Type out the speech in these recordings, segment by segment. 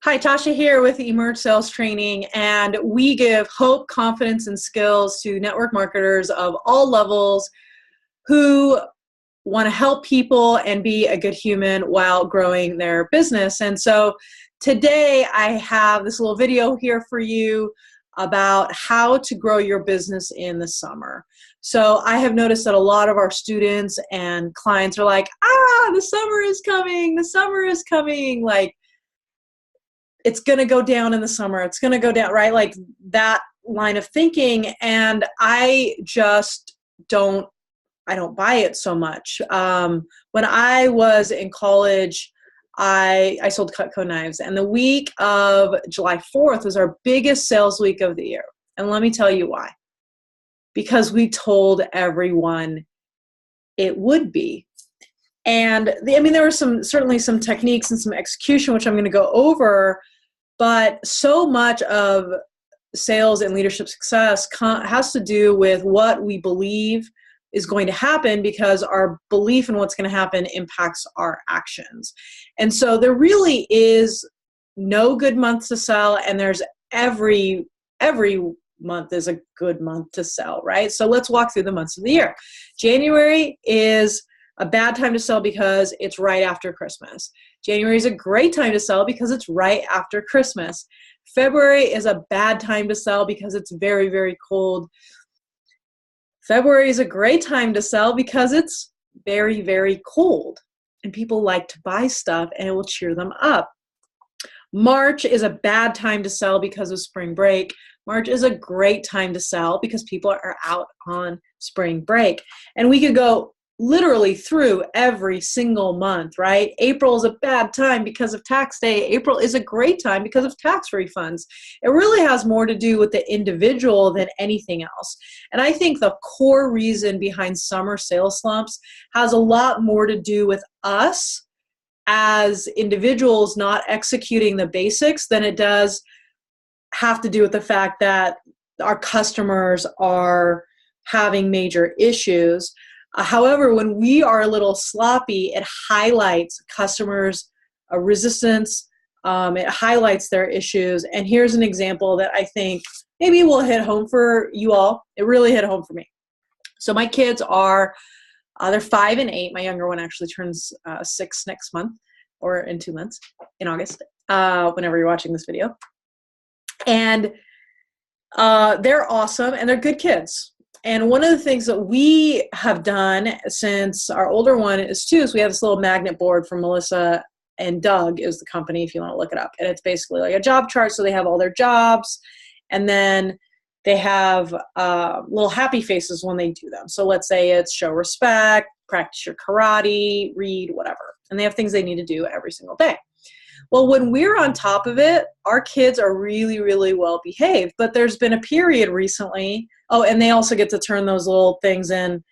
Hi, Tasha here with Emerge Sales Training, and we give hope, confidence, and skills to network marketers of all levels who want to help people and be a good human while growing their business. And so today I have this little video here for you about how to grow your business in the summer. So I have noticed that a lot of our students and clients are like, the summer is coming, the summer is coming, like, it's going to go down in the summer. It's going to go down, right? Like that line of thinking. And I just don't buy it so much. When I was in college, I sold Cutco knives, and the week of July 4th was our biggest sales week of the year. And let me tell you why. Because we told everyone it would be. And there were certainly some techniques and some execution, which I'm going to go over, but so much of sales and leadership success has to do with what we believe is going to happen, because our belief in what's going to happen impacts our actions. And so there really is no good month to sell, and there's every month is a good month to sell, right? So let's walk through the months of the year. January is a bad time to sell because it's right after Christmas. January is a great time to sell because it's right after Christmas. February is a bad time to sell because it's very, very cold. February is a great time to sell because it's very, very cold and people like to buy stuff and it will cheer them up. March is a bad time to sell because of spring break. March is a great time to sell because people are out on spring break. And we could go literally through every single month, right? April is a bad time because of tax day. April is a great time because of tax refunds. It really has more to do with the individual than anything else. And I think the core reason behind summer sales slumps has a lot more to do with us as individuals not executing the basics than it does have to do with the fact that our customers are having major issues. However, when we are a little sloppy, it highlights customers' resistance. It highlights their issues. And here's an example that I think maybe will hit home for you all. It really hit home for me. So my kids are, they're 5 and 8. My younger one actually turns 6 next month, or in 2 months, in August, whenever you're watching this video. And they're awesome, and they're good kids. And one of the things that we have done since our older one is 2 is we have this little magnet board from Melissa and Doug is the company, if you want to look it up. And it's basically like a job chart. So they have all their jobs, and then they have little happy faces when they do them. So let's say it's show respect, practice your karate, read, whatever. And they have things they need to do every single day. Well, when we're on top of it, our kids are really, really well behaved. But there's been a period recently. Oh, and they also get to turn those little things in,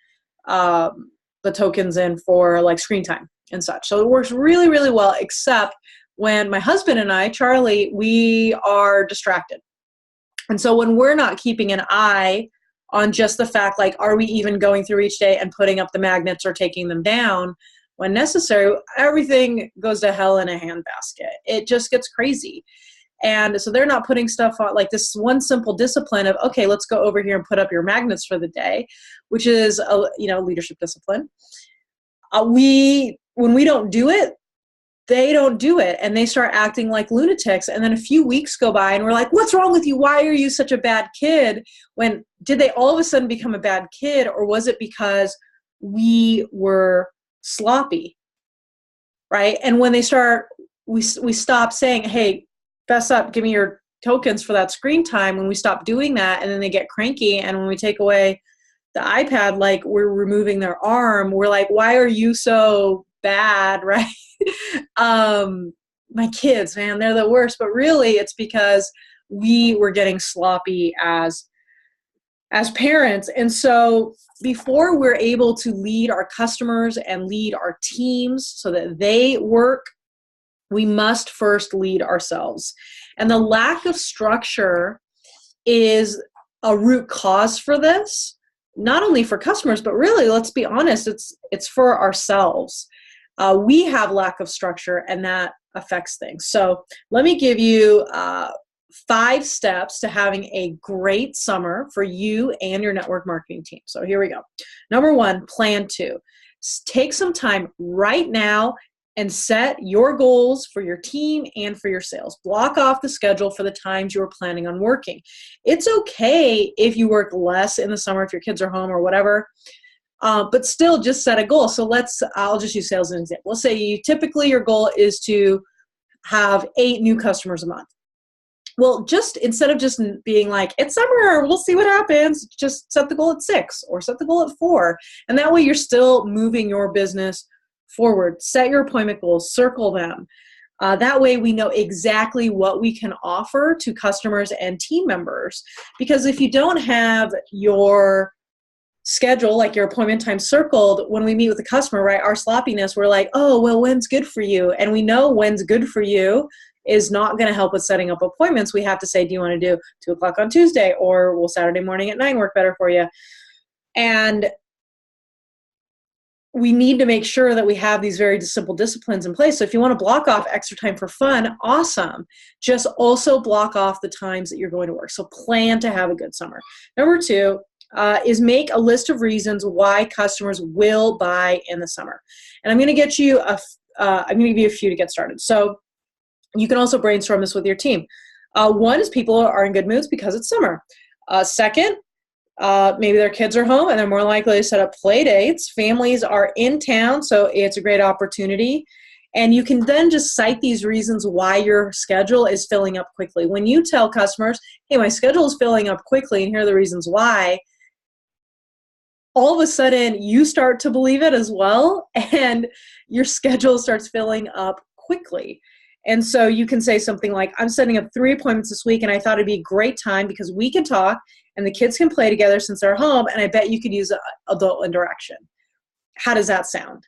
the tokens in for like screen time and such. So it works really, really well, except when my husband and I, Charlie, we are distracted. And so when we're not keeping an eye on just the fact, like, are we even going through each day and putting up the magnets or taking them down? When necessary, everything goes to hell in a handbasket. It just gets crazy. And so they're not putting stuff on, like this one simple discipline of, okay, let's go over here and put up your magnets for the day, which is a leadership discipline. When we don't do it, they don't do it, and they start acting like lunatics. And then a few weeks go by and we're like, what's wrong with you? Why are you such a bad kid? When did they all of a sudden become a bad kid, or was it because we were sloppy, right? And when they start, we stop saying, hey, fess up, give me your tokens for that screen time. When we stop doing that, and then they get cranky, and when we take away the iPad, like we're removing their arm, we're like, why are you so bad, right? My kids, man, they're the worst. But really it's because we were getting sloppy as parents. And so before we're able to lead our customers and lead our teams so that they work, we must first lead ourselves. And the lack of structure is a root cause for this, not only for customers, but really, let's be honest, it's for ourselves. We have lack of structure, and that affects things. So let me give you 5 steps to having a great summer for you and your network marketing team. So here we go. Number 1, plan to. Take some time right now and set your goals for your team and for your sales. Block off the schedule for the times you are planning on working. It's okay if you work less in the summer, if your kids are home or whatever, but still just set a goal. So I'll just use sales as an example. Let's say typically your goal is to have 8 new customers a month. Well, just instead of just being like, it's summer, we'll see what happens, just set the goal at 6 or set the goal at 4. And that way you're still moving your business forward. Set your appointment goals, circle them. That way we know exactly what we can offer to customers and team members. Because if you don't have your schedule, like your appointment time circled, when we meet with the customer, right, our sloppiness, we're like, oh, well, when's good for you? And we know when's good for you is not going to help with setting up appointments. We have to say, do you want to do 2 o'clock on Tuesday, or will Saturday morning at 9 work better for you? And we need to make sure that we have these very simple disciplines in place. So if you want to block off extra time for fun, awesome. Just also block off the times that you're going to work. So plan to have a good summer. Number 2 is make a list of reasons why customers will buy in the summer. And I'm going to give you a few to get started. So you can also brainstorm this with your team. 1 is people are in good moods because it's summer. Second, maybe their kids are home and they're more likely to set up play dates. Families are in town, so it's a great opportunity. And you can then just cite these reasons why your schedule is filling up quickly. When you tell customers, hey, my schedule is filling up quickly and here are the reasons why, all of a sudden you start to believe it as well, and your schedule starts filling up quickly. And so you can say something like, I'm setting up 3 appointments this week, and I thought it'd be a great time because we can talk and the kids can play together since they're home, and I bet you could use adult interaction. How does that sound?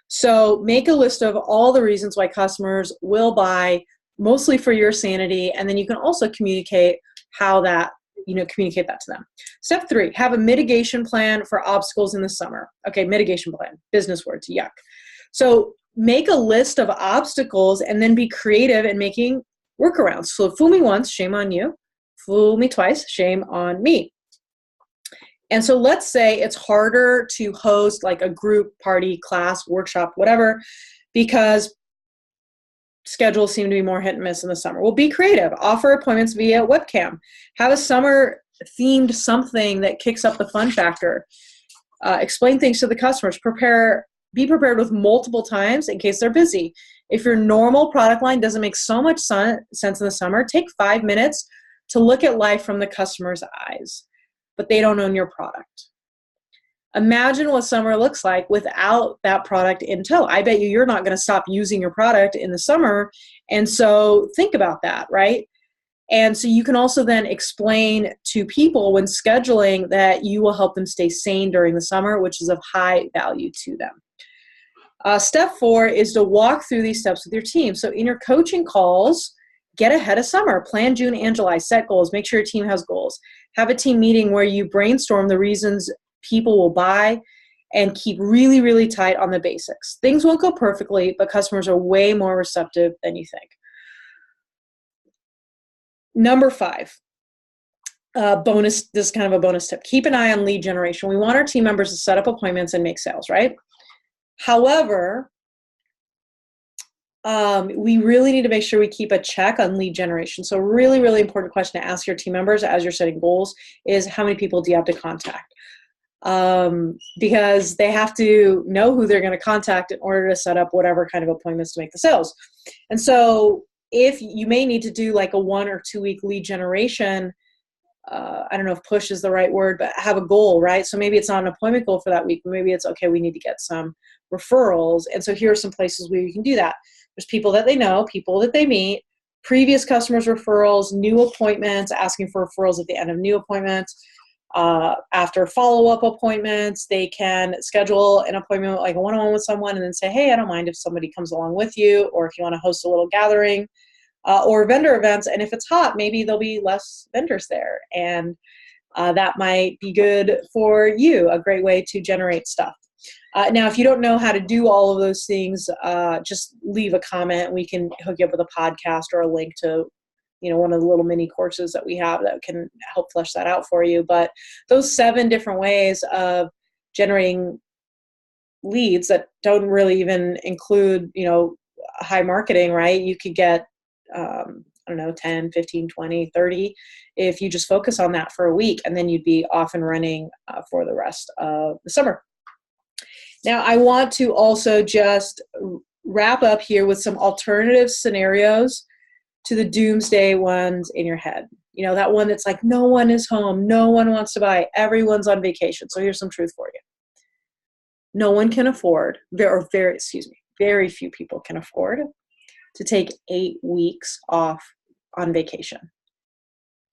So make a list of all the reasons why customers will buy, mostly for your sanity, and then you can also communicate communicate that to them. Step 3, have a mitigation plan for obstacles in the summer. Okay, mitigation plan, business words, yuck. So make a list of obstacles and then be creative in making workarounds. So fool me once, shame on you. Fool me twice, shame on me. And so let's say it's harder to host like a group party, class, workshop, whatever, because schedules seem to be more hit and miss in the summer. Well, be creative. Offer appointments via webcam. Have a summer-themed something that kicks up the fun factor. Explain things to the customers. Be prepared with multiple times in case they're busy. If your normal product line doesn't make so much sense in the summer, take 5 minutes to look at life from the customer's eyes, but they don't own your product. Imagine what summer looks like without that product in tow. I bet you're not going to stop using your product in the summer. And so think about that, right? And so you can also then explain to people when scheduling that you will help them stay sane during the summer, which is of high value to them. Step 4 is to walk through these steps with your team. So in your coaching calls, get ahead of summer. Plan June and July. Set goals. Make sure your team has goals. Have a team meeting where you brainstorm the reasons people will buy and keep really, really tight on the basics. Things won't go perfectly, but customers are way more receptive than you think. Number 5, this is kind of a bonus tip. Keep an eye on lead generation. We want our team members to set up appointments and make sales, right? However, we really need to make sure we keep a check on lead generation. So really, really important question to ask your team members as you're setting goals is how many people do you have to contact? Because they have to know who they're going to contact in order to set up whatever kind of appointments to make the sales. And so if you may need to do like a 1 or 2 week lead generation, I don't know if push is the right word, but have a goal, right? So maybe it's not an appointment goal for that week, but maybe it's, okay, we need to get some referrals. And so here are some places where you can do that. There's people that they know, people that they meet, previous customers referrals, new appointments, asking for referrals at the end of new appointments. After follow-up appointments, they can schedule an appointment, like a one-on-one with someone, and then say, hey, I don't mind if somebody comes along with you, or if you want to host a little gathering, or vendor events. And if it's hot, maybe there'll be less vendors there. And that might be good for you, a great way to generate stuff. Now, if you don't know how to do all of those things, just leave a comment. We can hook you up with a podcast or a link to, one of the little mini courses that we have that can help flesh that out for you. But those 7 different ways of generating leads that don't really even include, high marketing, right? You could get, 10, 15, 20, 30, if you just focus on that for a week, and then you'd be off and running for the rest of the summer. Now, I want to also just wrap up here with some alternative scenarios to the doomsday ones in your head. That one that's like, no one is home, no one wants to buy, everyone's on vacation. So here's some truth for you. No one can afford, very few people can afford to take 8 weeks off on vacation,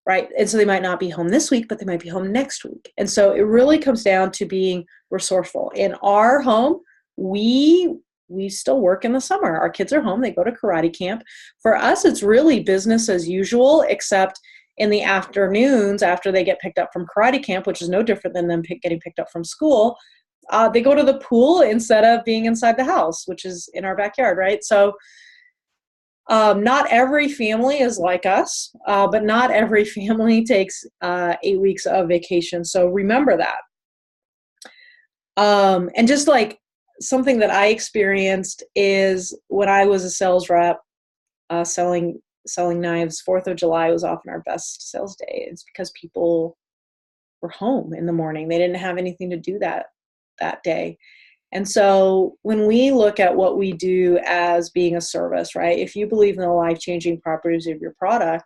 right? And so they might not be home this week, but they might be home next week. And so it really comes down to being resourceful. In our home, we still work in the summer. Our kids are home. They go to karate camp. For us, it's really business as usual, except in the afternoons after they get picked up from karate camp, which is no different than them getting picked up from school. They go to the pool instead of being inside the house, which is in our backyard, right? So not every family is like us, but not every family takes 8 weeks of vacation. So remember that. And just like something that I experienced is when I was a sales rep selling knives, 4th of July was often our best sales day. It's because people were home in the morning. They didn't have anything to do that day. And so when we look at what we do as being a service, right, if you believe in the life-changing properties of your product,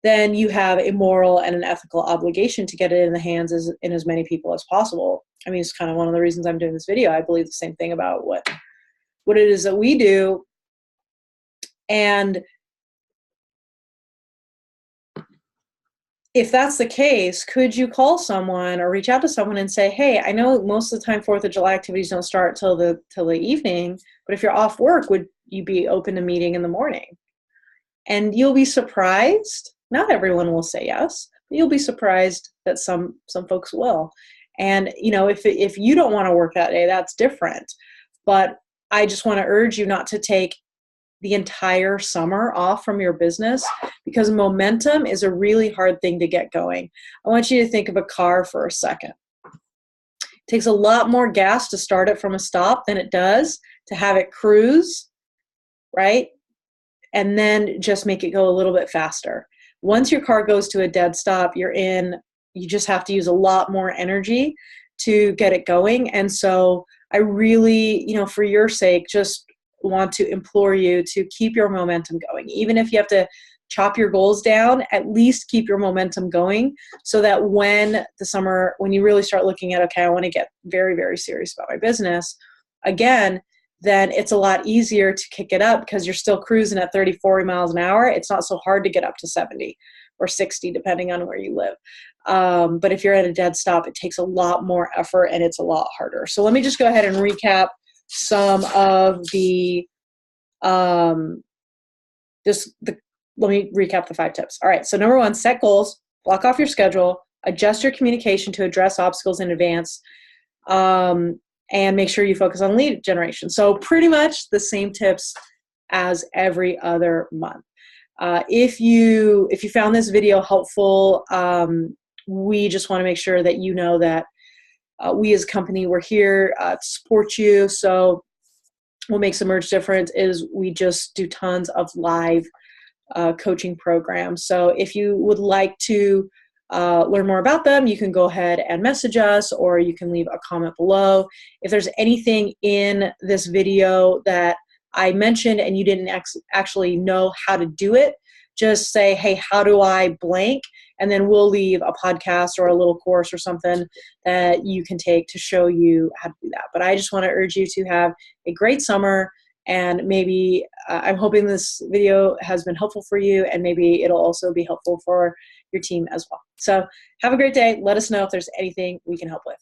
then you have a moral and an ethical obligation to get it in the hands in as many people as possible. I mean, it's kind of one of the reasons I'm doing this video. I believe the same thing about what it is that we do. And if that's the case, could you call someone or reach out to someone and say, hey, I know most of the time 4th of July activities don't start till the evening, but if you're off work, would you be open to meeting in the morning? And you'll be surprised. Not everyone will say yes, but you'll be surprised that some folks will. And, if you don't want to work that day, that's different. But I just want to urge you not to take the entire summer off from your business, because momentum is a really hard thing to get going. I want you to think of a car for a second. It takes a lot more gas to start it from a stop than it does to have it cruise, right? And then just make it go a little bit faster. Once your car goes to a dead stop, you just have to use a lot more energy to get it going. And so I really, for your sake, just want to implore you to keep your momentum going. Even if you have to chop your goals down, at least keep your momentum going, so that when you really start looking at, okay, I want to get very, very serious about my business again, then it's a lot easier to kick it up because you're still cruising at 30, 40 miles an hour. It's not so hard to get up to 70 or 60, depending on where you live. But if you're at a dead stop, it takes a lot more effort and it's a lot harder. So let me just go ahead and recap some of let me recap the 5 tips. All right. So number 1, set goals, block off your schedule, adjust your communication to address obstacles in advance, and make sure you focus on lead generation. So pretty much the same tips as every other month. If you found this video helpful, we just want to make sure that you know that we as a company, we're here to support you. So what makes Emerge different is we just do tons of live coaching programs. So if you would like to learn more about them, you can go ahead and message us, or you can leave a comment below. If there's anything in this video that I mentioned and you didn't actually know how to do it, just say, hey, how do I blank? And then we'll leave a podcast or a little course or something that you can take to show you how to do that. But I just want to urge you to have a great summer, and maybe I'm hoping this video has been helpful for you, and maybe it'll also be helpful for your team as well. So have a great day. Let us know if there's anything we can help with.